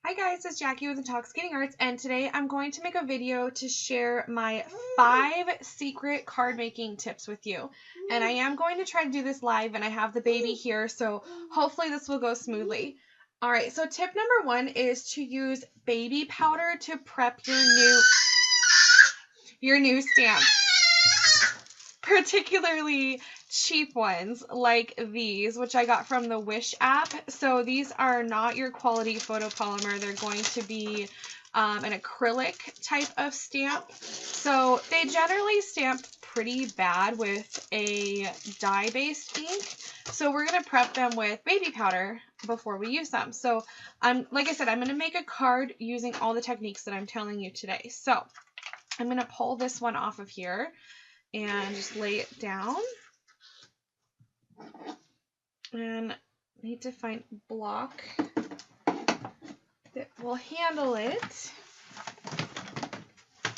Hi guys, it's Jackie with Intoxicating Arts, and today I'm going to make a video to share my 5 secret card making tips with you. And I am going to try to do this live, and I have the baby here, so hopefully this will go smoothly. Alright, so tip number 1 is to use baby powder to prep your new stamps. Particularly cheap ones like these, which I got from the Wish app. So these are not your quality photopolymer. They're going to be an acrylic type of stamp. So they generally stamp pretty bad with a dye-based ink. So we're going to prep them with baby powder before we use them. So like I said, I'm going to make a card using all the techniques that I'm telling you today. So I'm going to pull this one off of here and just lay it down. And I need to find a block that will handle it.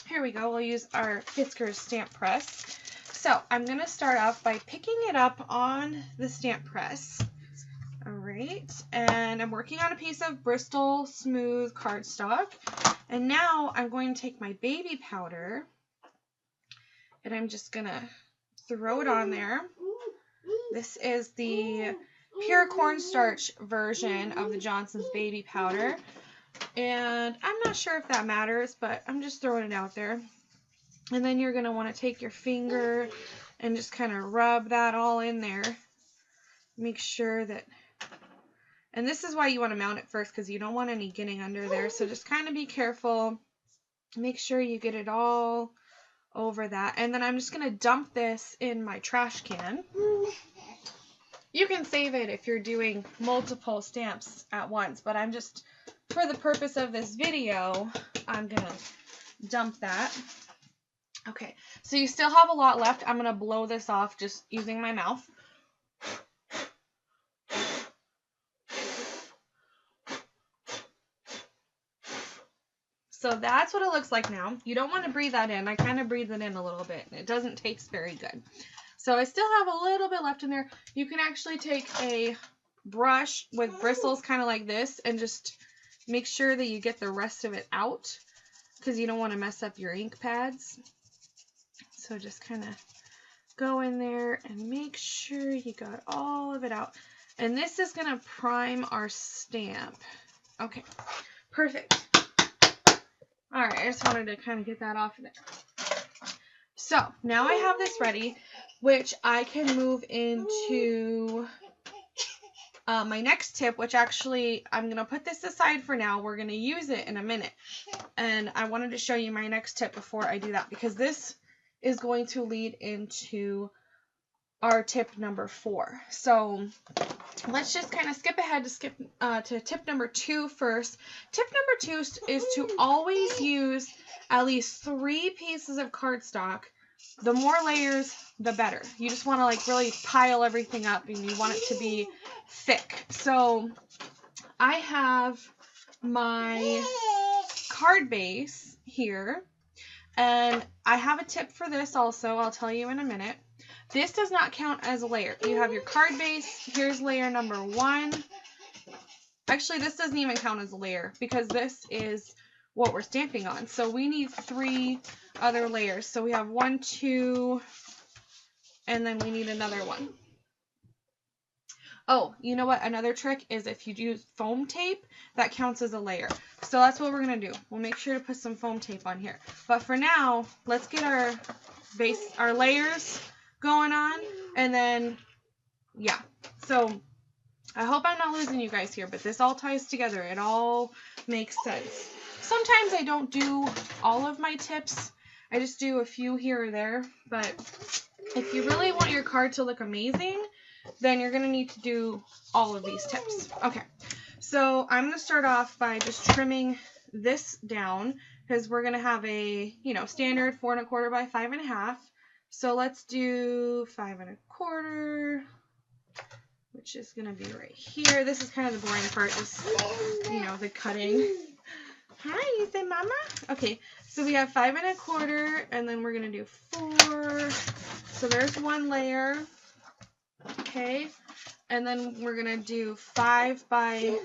Here we go. We'll use our Fiskars stamp press. So I'm going to start off by picking it up on the stamp press. All right. And I'm working on a piece of Bristol smooth cardstock. And now I'm going to take my baby powder and I'm just going to throw it on there. This is the pure cornstarch version of the Johnson's baby powder. And I'm not sure if that matters, but I'm just throwing it out there. And then you're going to want to take your finger and just kind of rub that all in there. Make sure that, and this is why you want to mount it first, because you don't want any getting under there. So just kind of be careful. Make sure you get it all over that. And then I'm just going to dump this in my trash can. You can save it if you're doing multiple stamps at once, but I'm just, for the purpose of this video, I'm going to dump that. Okay, so you still have a lot left. I'm going to blow this off just using my mouth. So that's what it looks like now. You don't want to breathe that in. I kind of breathe it in a little bit, and it doesn't taste very good. So I still have a little bit left in there. You can actually take a brush with bristles kind of like this and just make sure that you get the rest of it out, because you don't want to mess up your ink pads. So just kind of go in there and make sure you got all of it out. And this is going to prime our stamp. Okay, perfect. All right, I just wanted to kind of get that off of there. So now I have this ready, which I can move into my next tip, which actually I'm going to put this aside for now. We're going to use it in a minute. And I wanted to show you my next tip before I do that, because this is going to lead into our tip number 4. So let's just kind of skip ahead to tip number 2 first. Tip number 2 is to always use at least 3 pieces of cardstock. The more layers, the better. You just want to like really pile everything up, and you want it to be thick. So I have my card base here, and I have a tip for this also. I'll tell you in a minute. This does not count as a layer. You have your card base. Here's layer number 1. Actually, this doesn't even count as a layer, because this is what we're stamping on. So we need 3 other layers. So we have 1, 2, and then we need another one. Oh, you know what? Another trick is if you use foam tape, that counts as a layer. So that's what we're going to do. We'll make sure to put some foam tape on here. But for now, let's get our layers going on, and then yeah, so I hope I'm not losing you guys here, but this all ties together. It all makes sense. Sometimes I don't do all of my tips. I just do a few here or there, but if you really want your card to look amazing, then you're going to need to do all of these tips. Okay, so I'm going to start off by just trimming this down, because we're going to have a, standard 4 1/4 by 5 1/2. So let's do 5 1/4, which is going to be right here. This is kind of the boring part, just, the cutting. Hi, you say mama? Okay, so we have 5 1/4, and then we're going to do 4. So there's 1 layer. Okay, and then we're going to do 5 by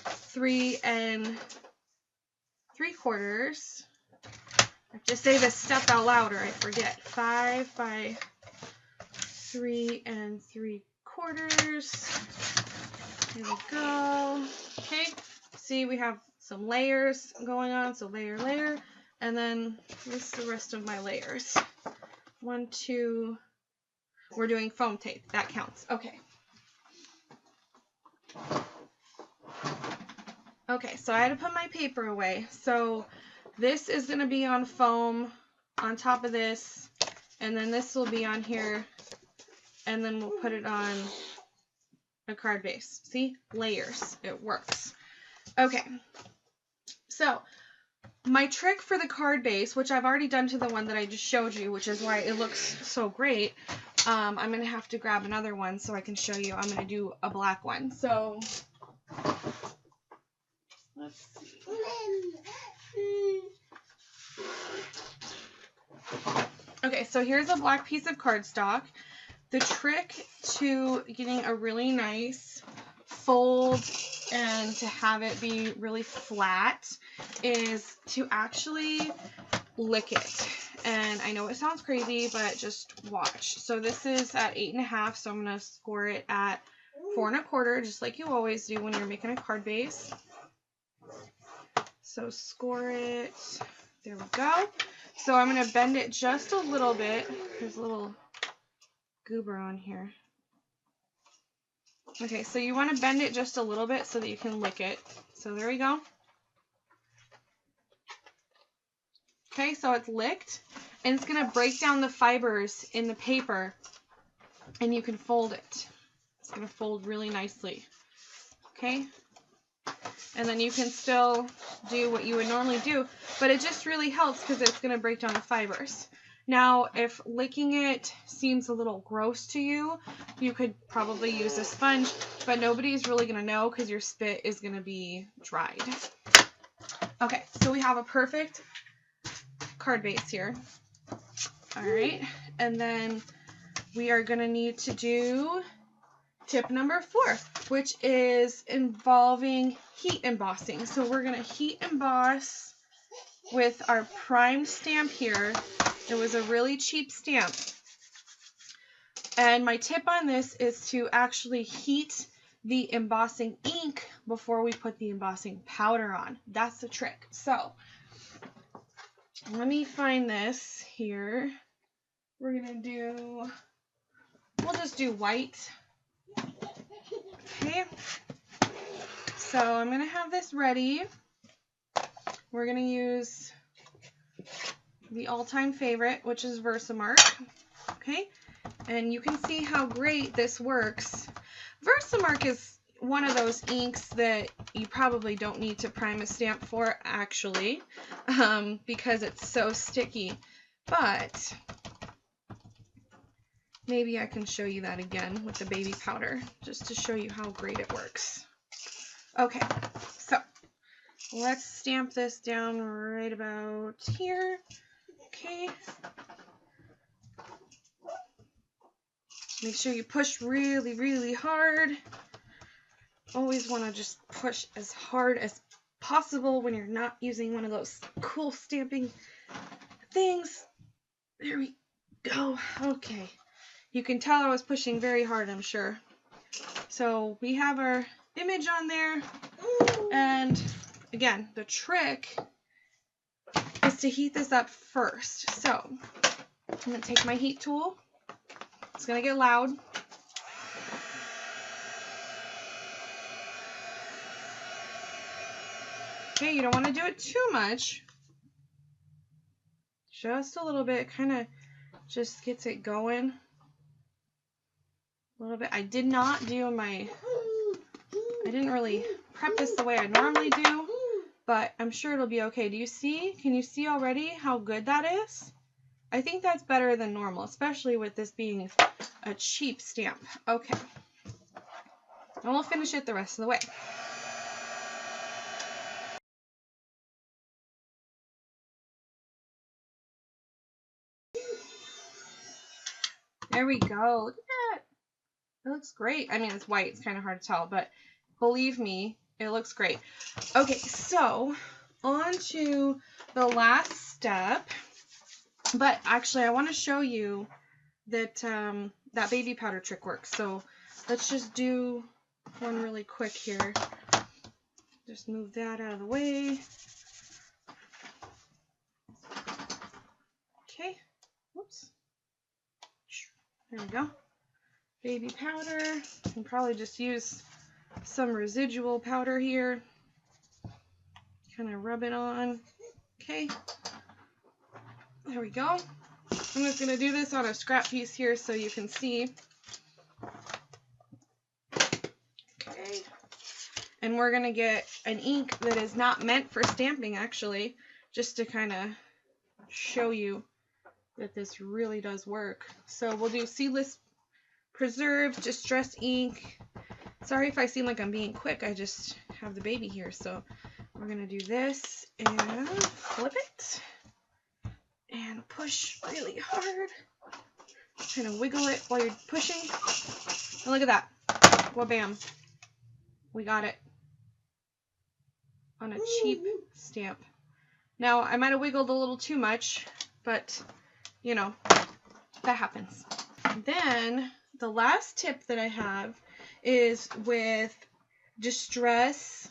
3 3/4. I have to say this stuff out loud or I forget. 5 by 3 3/4. Here we go. Okay. See, we have some layers going on. So layer, layer. And then this is the rest of my layers. 1, 2. We're doing foam tape. That counts. Okay. Okay, so I had to put my paper away. So this is going to be on foam on top of this. And then this will be on here. And then we'll put it on a card base. See? Layers. It works. Okay. So my trick for the card base, which I've already done to the one that I just showed you, which is why it looks so great, I'm going to have to grab another one so I can show you. I'm going to do a black one. So let's see. Okay, so here's a black piece of cardstock. The trick to getting a really nice fold and to have it be really flat is to actually lick it. And I know it sounds crazy, but just watch. So this is at 8.5, so I'm going to score it at 4 1/4, just like you always do when you're making a card base. So score it. There we go. So I'm going to bend it just a little bit. There's a little goober on here. Okay, so you want to bend it just a little bit so that you can lick it. So there we go. Okay, so it's licked, and it's going to break down the fibers in the paper, and you can fold it. It's going to fold really nicely. Okay, and then you can still do what you would normally do, but it just really helps because it's going to break down the fibers. Now, if licking it seems a little gross to you, you could probably use a sponge, but nobody's really going to know because your spit is going to be dried. Okay, so we have a perfect card base here. All right, and then we are going to need to do tip number 4, which is involving heat embossing. So we're going to heat emboss with our primed stamp here. It was a really cheap stamp. And my tip on this is to actually heat the embossing ink before we put the embossing powder on. That's the trick. So let me find this here. We're going to do, we'll just do white. Okay. So I'm going to have this ready. We're going to use the all-time favorite, which is Versamark. Okay. And you can see how great this works. Versamark is one of those inks that you probably don't need to prime a stamp for, actually, because it's so sticky. But maybe I can show you that again with the baby powder, just to show you how great it works. Okay, so let's stamp this down right about here. Okay. Make sure you push really, really hard. Always want to just push as hard as possible when you're not using one of those cool stamping things. There we go. Okay. You can tell I was pushing very hard, I'm sure. So we have our image on there. And again, the trick is to heat this up first. So I'm going to take my heat tool. It's going to get loud. Okay, you don't want to do it too much. Just a little bit. Kind of just gets it going. A little bit. I didn't really prep this the way I normally do, but I'm sure it'll be okay. Do you see? Can you see already how good that is? I think that's better than normal, especially with this being a cheap stamp. Okay. And we'll finish it the rest of the way. There we go. Look at that. It looks great. I mean, it's white. It's kind of hard to tell, but believe me, It looks great. Okay, so on to the last step. But actually, I want to show you that that baby powder trick works. So let's just do one really quick here. Just move that out of the way. Okay. Whoops. There we go. Baby powder. You can probably just use some residual powder here. Kind of rub it on. Okay. There we go. I'm just going to do this on a scrap piece here so you can see. Okay. And we're going to get an ink that is not meant for stamping, actually, just to kind of show you that this really does work. So we'll do Seedless Preserved Distress ink. Sorry if I seem like I'm being quick, I just have the baby here. So we're going to do this and flip it and push really hard. Kind of wiggle it while you're pushing. And look at that. Well, bam. We got it on a cheap stamp. Now, I might have wiggled a little too much, but, you know, that happens. Then, the last tip that I have is with Distress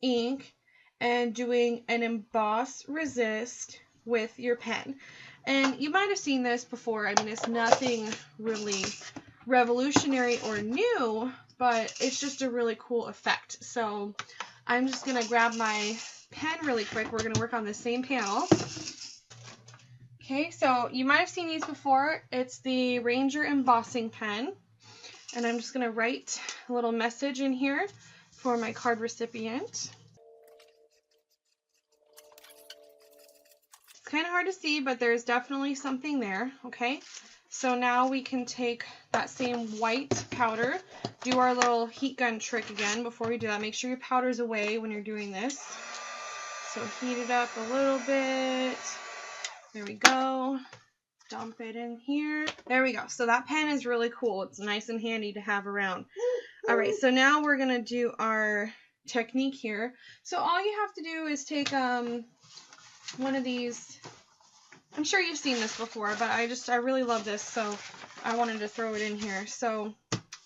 ink and doing an emboss resist with your pen. And you might have seen this before. I mean, it's nothing really revolutionary or new, but it's just a really cool effect. So I'm just going to grab my pen really quick. We're going to work on the same panel. Okay, so you might have seen these before. It's the Ranger embossing pen. And I'm just going to write a little message in here for my card recipient. It's kind of hard to see, but there's definitely something there, okay? So now we can take that same white powder, do our little heat gun trick again. Before we do that, make sure your powder's away when you're doing this. So heat it up a little bit. There we go. Dump it in here. There we go. So that pen is really cool. It's nice and handy to have around. All right, so now we're going to do our technique here. So all you have to do is take one of these. I'm sure you've seen this before, but I really love this, so I wanted to throw it in here. So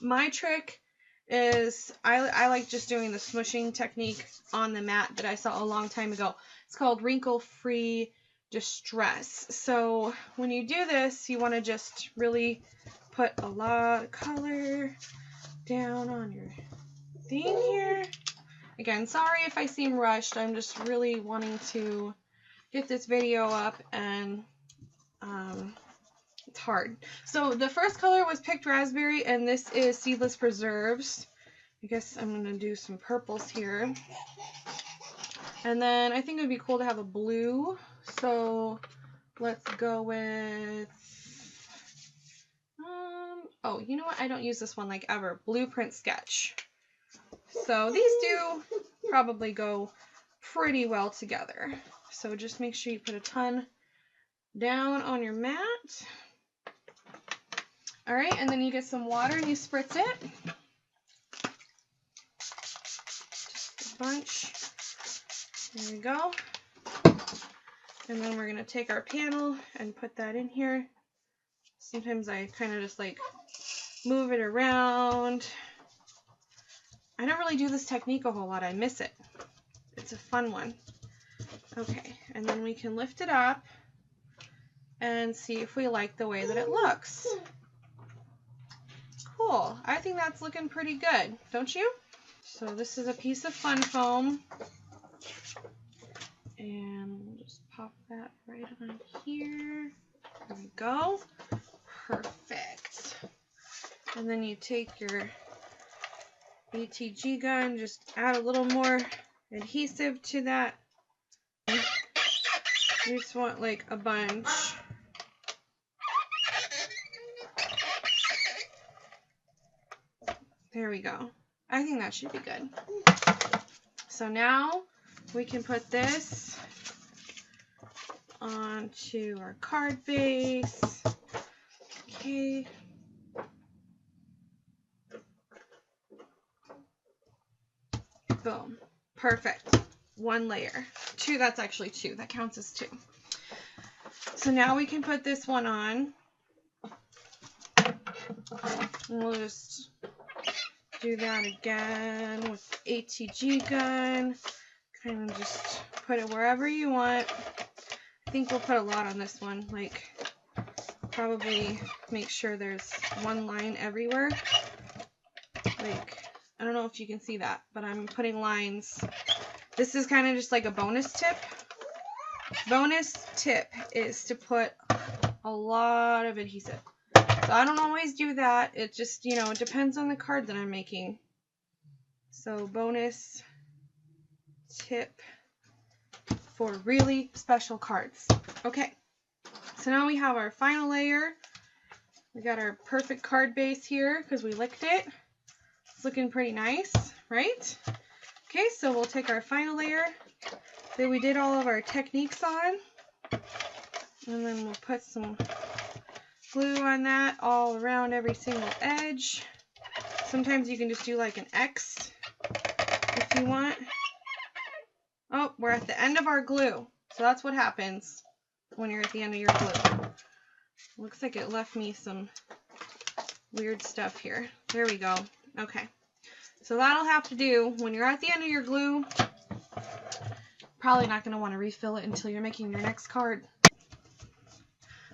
my trick is I like just doing the smushing technique on the mat that I saw a long time ago. It's called Wrinkle Free Distress. So when you do this, you want to just really put a lot of color down on your thing here. Again, sorry if I seem rushed. I'm just really wanting to get this video up, and it's hard. So the first color was Picked Raspberry, and this is Seedless Preserves. I guess I'm going to do some purples here. And then I think it would be cool to have a blue. So let's go with, oh, you know what? I don't use this one like ever. Blueprint Sketch. So these do probably go pretty well together. So just make sure you put a ton down on your mat. All right, and then you get some water and you spritz it. Just a bunch. There we go. And then we're going to take our panel and put that in here. Sometimes I kind of just like move it around. I don't really do this technique a whole lot. I miss it. It's a fun one. Okay, and then we can lift it up and see if we like the way that it looks. Cool. I think that's looking pretty good, don't you? So this is a piece of fun foam. And we'll just pop that right on here. There we go. Perfect. And then you take your ATG gun, just add a little more adhesive to that. You just want like a bunch. There we go. I think that should be good. So now we can put this onto our card base. Okay. Boom. Perfect. 1 layer. 2, that's actually 2. That counts as 2. So now we can put this one on. And we'll just do that again with the ATG gun. Kind of just put it wherever you want. I think we'll put a lot on this one. Like, probably make sure there's 1 line everywhere. Like, I don't know if you can see that, but I'm putting lines. This is kind of just like a bonus tip. Bonus tip is to put a lot of adhesive. So I don't always do that. It just, you know, it depends on the card that I'm making. So bonus tip for really special cards. Okay, so now we have our final layer. We got our perfect card base here because we licked it. It's looking pretty nice, right? Okay, so we'll take our final layer that we did all of our techniques on, and then we'll put some glue on that all around every single edge. Sometimes you can just do like an X if you want. Oh, we're at the end of our glue. So that's what happens when you're at the end of your glue. Looks like it left me some weird stuff here. There we go. Okay. So that'll have to do when you're at the end of your glue. Probably not going to want to refill it until you're making your next card.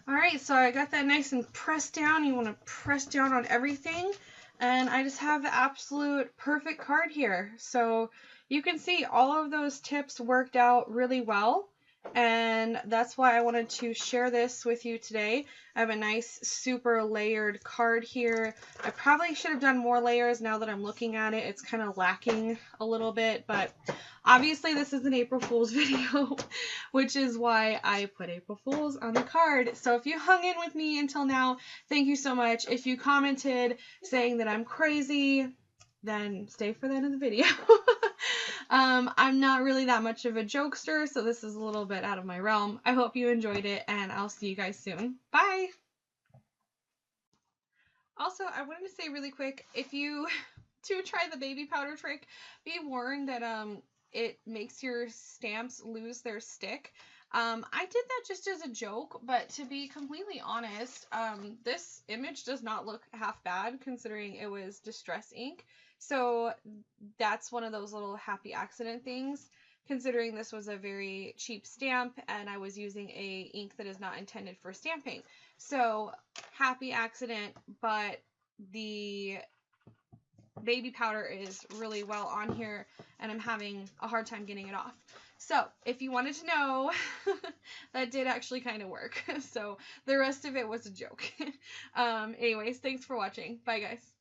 Alright, so I got that nice and pressed down. You want to press down on everything. And I just have the absolute perfect card here. So you can see all of those tips worked out really well. And that's why I wanted to share this with you today. I have a nice super layered card here. I probably should have done more layers now that I'm looking at it. It's kind of lacking a little bit, but obviously this is an April Fool's video, which is why I put April Fool's on the card. So if you hung in with me until now, thank you so much. If you commented saying that I'm crazy, then stay for the end of the video. I'm not really that much of a jokester, so this is a little bit out of my realm. I hope you enjoyed it, and I'll see you guys soon. Bye! Also, I wanted to say really quick, if you do try the baby powder trick, be warned that it makes your stamps lose their stick. I did that just as a joke, but to be completely honest, this image does not look half bad considering it was distress ink. So that's one of those little happy accident things, considering this was a very cheap stamp and I was using a ink that is not intended for stamping. So happy accident, but the baby powder is really well on here and I'm having a hard time getting it off. So if you wanted to know, that did actually kind of work. So the rest of it was a joke. Anyways, thanks for watching. Bye guys.